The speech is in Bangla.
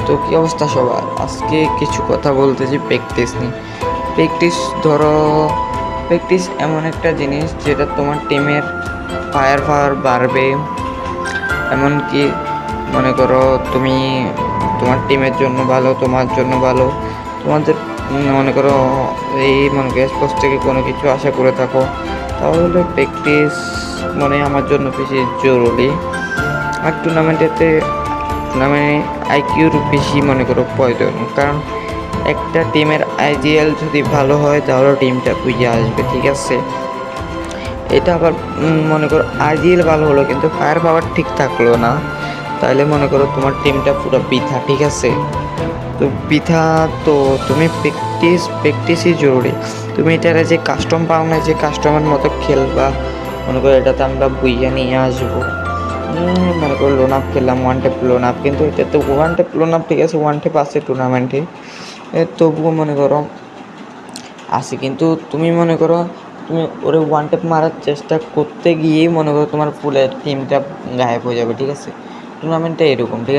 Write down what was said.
তো কী অবস্থা সবার? আজকে কিছু কথা বলতেছি প্র্যাকটিস নিয়ে। প্র্যাকটিস এমন একটা জিনিস যেটা তোমার টিমের ফায়ার পাওয়ার বাড়বে। এমনকি মনে করো তুমি তোমার টিমের জন্য ভালো, তোমার জন্য ভালো, তোমাদের মনে করো স্পোর্টস থেকে কোনো কিছু আশা করে থাকো, তাহলে প্র্যাকটিস আমার জন্য বেশি জরুরি। আর টুর্নামেন্টে আইকিউর বেশি প্রয়োজন, কারণ একটা টিমের আইজিএল যদি ভালো হয় তাহলে টিমটা বুঝে আসবে, ঠিক আছে। এটা আবার আইজিএল ভালো হলো কিন্তু ফায়ার পাওয়ার ঠিক থাকলো না, তাহলে তোমার টিমটা পুরো বৃথা, ঠিক আছে। তো বৃথা, তো তুমি প্র্যাকটিসই জরুরি। তুমি এটারে যে কাস্টম পাও না, যে কাস্টমের মতো খেলবা, এটাতে আমরা বুইয়া নিয়ে আসবো। লোন আপ খেললাম, ওয়ান টেপ লোন আপ, কিন্তু এটাতে ওয়ান টেপ লোন আপ ঠিক আছে, ওয়ান টেপ আছে টুর্নামেন্টে, তবুও আসে। কিন্তু তুমি তুমি ওরে ওয়ান টেপ মারার চেষ্টা করতে গিয়েই তোমার ফুলের টিমটা গায়েব হয়ে যাবে, ঠিক আছে। টুর্নামেন্টটা এরকম, ঠিক আছে।